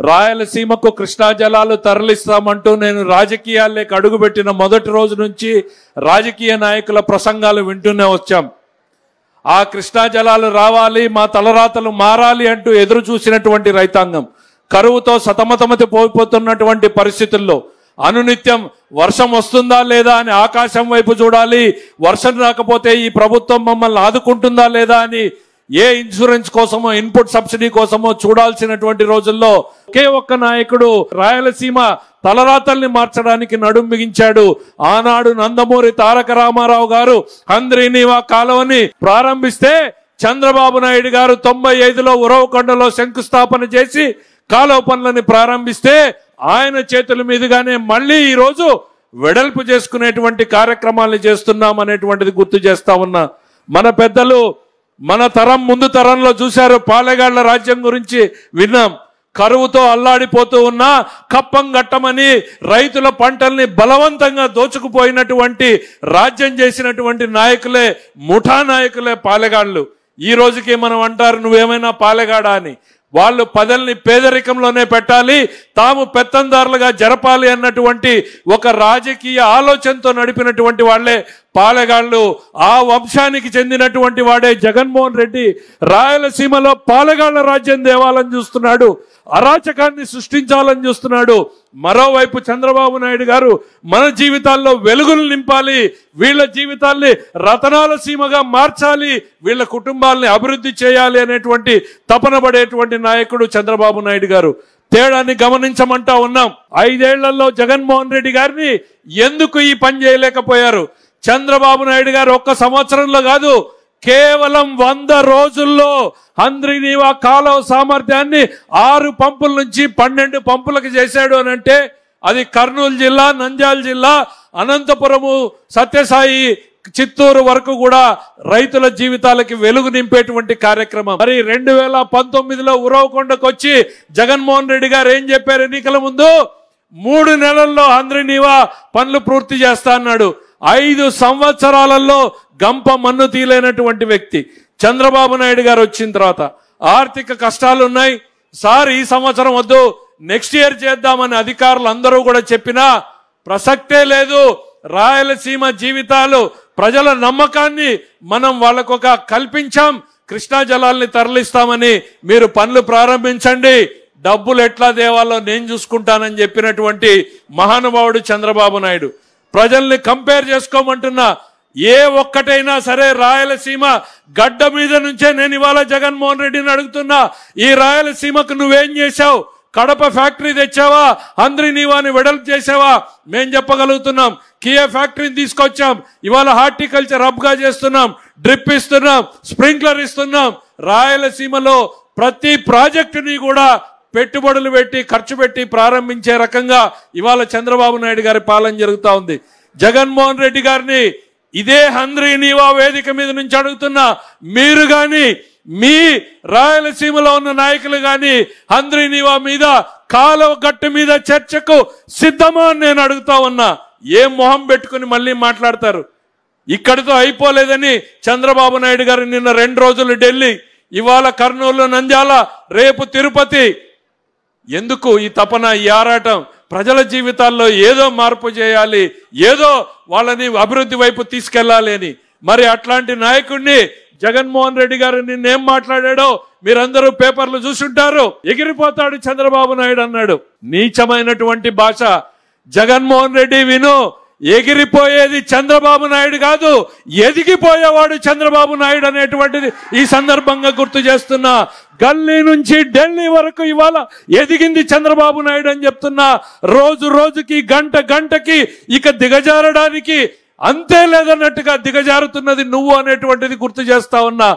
రాయలసీమకు కృష్ణా జలాలు తరలిస్తామంటూ నేను రాజకీయాల్లోకి అడుగుపెట్టిన మొదటి రోజు నుంచి రాజకీయ నాయకుల ప్రసంగాలు వింటూనే వచ్చాం. ఆ కృష్ణా జలాలు రావాలి, మా తలరాతలు మారాలి అంటూ ఎదురు చూసినటువంటి రైతాంగం కరువుతో సతమతమతి పోయిపోతున్నటువంటి పరిస్థితుల్లో అనునిత్యం వర్షం వస్తుందా లేదా అని ఆకాశం వైపు చూడాలి, వర్షం రాకపోతే ఈ ప్రభుత్వం మమ్మల్ని ఆదుకుంటుందా లేదా అని ఏ ఇన్సూరెన్స్ కోసమో ఇన్పుట్ సబ్సిడీ కోసమో చూడాల్సినటువంటి రోజుల్లో ఒకే ఒక్క నాయకుడు రాయలసీమ తలరాతల్ని మార్చడానికి నడుం బిగించాడు. ఆనాడు నందమూరి తారక రామారావు గారు హంద్రీనీవా కాలువని ప్రారంభిస్తే చంద్రబాబు నాయుడు గారు 95లో ఉరవకొండలో శంకుస్థాపన చేసి కాలువ పనులని ప్రారంభిస్తే ఆయన చేతుల మీదుగానే మళ్ళీ ఈ రోజు వెడల్పు చేసుకునేటువంటి కార్యక్రమాలను చేస్తున్నాం అనేటువంటిది గుర్తు చేస్తా ఉన్నా. మన పెద్దలు మన తరం ముందు తరంలో చూశారు, పాలెగాళ్ల రాజ్యం గురించి విన్నాం. కరువుతో అల్లాడిపోతూ ఉన్నా కప్పం గట్టమని రైతుల పంటల్ని బలవంతంగా దోచుకుపోయినటువంటి రాజ్యం చేసినటువంటి నాయకులే, ముఠా నాయకులే పాలెగాళ్లు. ఈ రోజుకి మనం అంటారు నువ్వేమైనా పాలెగాడా అని. వాళ్ళు పదల్ని పేదరికంలోనే పెట్టాలి, తాము పెత్తందారులుగా జరపాలి అన్నటువంటి ఒక రాజకీయ ఆలోచనతో నడిపినటువంటి వాళ్లే పాలెగాళ్లు. ఆ వంశానికి చెందినటువంటి వాడే జగన్మోహన్ రెడ్డి రాయలసీమలో పాలెగాళ్ల రాజ్యం దేవాలని చూస్తున్నాడు, అరాచకాన్ని సృష్టించాలని చూస్తున్నాడు. మరోవైపు చంద్రబాబు నాయుడు గారు మన జీవితాల్లో వెలుగులు నింపాలి, వీళ్ళ జీవితాల్ని రతనాల సీమగా మార్చాలి, వీళ్ళ కుటుంబాలని అభివృద్ధి చేయాలి అనేటువంటి తపన పడేటువంటి నాయకుడు చంద్రబాబు నాయుడు గారు. తేడాన్ని గమనించమంటా ఉన్నాం. 5 ఏళ్లలో జగన్మోహన్ రెడ్డి గారిని ఎందుకు ఈ పని చేయలేకపోయారు? చంద్రబాబు నాయుడు గారు ఒక్క సంవత్సరంలో కాదు, కేవలం 100 రోజుల్లో హంద్రీనీవా కాలువ సామర్థ్యాన్ని 6 పంపుల నుంచి 12 పంపులకు చేశాడు అని అంటే అది కర్నూలు జిల్లా, నంద్యాల జిల్లా, అనంతపురము, సత్యసాయి, చిత్తూరు వరకు కూడా రైతుల జీవితాలకి వెలుగు నింపేటువంటి కార్యక్రమం. మరి 2019లో ఉరవకొండకు వచ్చి జగన్మోహన్ రెడ్డి గారు ఏం చెప్పారు? ఎన్నికల ముందు 3 నెలల్లో హంద్రీనీవా పనులు పూర్తి చేస్తా అన్నాడు. 5 సంవత్సరాలలో గంప మన్ను తీలేనటువంటి వ్యక్తి చంద్రబాబు నాయుడు గారు వచ్చిన తర్వాత ఆర్థిక కష్టాలు ఉన్నాయి సార్, ఈ సంవత్సరం వద్దు నెక్స్ట్ ఇయర్ చేద్దామని అధికారులు అందరూ కూడా చెప్పినా ప్రసక్తే లేదు. రాయలసీమ జీవితాలు, ప్రజల నమ్మకాన్ని మనం వాళ్ళకొక కల్పించాం, కృష్ణా జలాల్ని తరలిస్తామని మీరు పనులు ప్రారంభించండి, డబ్బులు ఎట్లా దేవాలో నేను చూసుకుంటానని చెప్పినటువంటి మహానుభావుడు చంద్రబాబు నాయుడు. ప్రజల్ని కంపేర్ చేసుకోమంటున్నా, ఏ ఒక్కటైనా సరే రాయలసీమ గడ్డ మీద నుంచే నేను ఇవాళ జగన్మోహన్ రెడ్డిని అడుగుతున్నా, ఈ రాయలసీమకు నువ్వేం చేశావు? కడప ఫ్యాక్టరీ తెచ్చావా? హంద్రీనీవాని వెడల్పు చేసావా? మేం చెప్పగలుగుతున్నాం. కియా ఫ్యాక్టరీని తీసుకొచ్చాం, ఇవాళ హార్టికల్చర్ హబ్ గా చేస్తున్నాం, డ్రిప్ ఇస్తున్నాం, స్ప్రింక్లర్ ఇస్తున్నాం. రాయలసీమలో ప్రతి ప్రాజెక్టుని కూడా పెట్టుబడులు పెట్టి ఖర్చు పెట్టి ప్రారంభించే రకంగా ఇవాళ చంద్రబాబు నాయుడు గారి పాలన జరుగుతూ ఉంది. జగన్మోహన్ రెడ్డి గారిని ఇదే హంద్రీనీవా వేదిక మీద నుంచి అడుగుతున్నా, మీరు గాని మీ రాయలసీమలో ఉన్న నాయకులు గాని హంద్రీనీవా మీద, కాలువ గట్టు మీద చర్చకు సిద్ధమా అని నేను అడుగుతా ఉన్నా. ఏం మొహం పెట్టుకుని మళ్ళీ మాట్లాడతారు? ఇక్కడితో అయిపోలేదని చంద్రబాబు నాయుడు గారు నిన్న 2 రోజులు ఢిల్లీ, ఇవాళ కర్నూలు, నంద్యాల, రేపు తిరుపతి. ఎందుకు ఈ తపన, ఈ ఆరాటం? ప్రజల జీవితాల్లో ఏదో మార్పు చేయాలి, ఏదో వాళ్ళని అభివృద్ధి వైపు తీసుకెళ్లాలి అని. మరి అట్లాంటి నాయకుడిని జగన్మోహన్ రెడ్డి గారు నిన్నేం మాట్లాడాడో మీరందరూ పేపర్లు చూసుంటారు. ఎగిరిపోతాడు చంద్రబాబు నాయుడు అన్నాడు. నీచమైనటువంటి భాష. జగన్మోహన్ రెడ్డి విను, ఎగిరిపోయేది చంద్రబాబు నాయుడు కాదు, ఎదిగిపోయేవాడు చంద్రబాబు నాయుడు అనేటువంటిది ఈ సందర్భంగా గుర్తు చేస్తున్నా. గల్లీ నుంచి ఢిల్లీ వరకు ఇవాళ ఎదిగింది చంద్రబాబు నాయుడు అని చెప్తున్నా. రోజు రోజుకి, గంట గంటకి ఇక దిగజారడానికి అంతే లేదన్నట్టుగా దిగజారుతున్నది నువ్వు అనేటువంటిది గుర్తు చేస్తా ఉన్నా.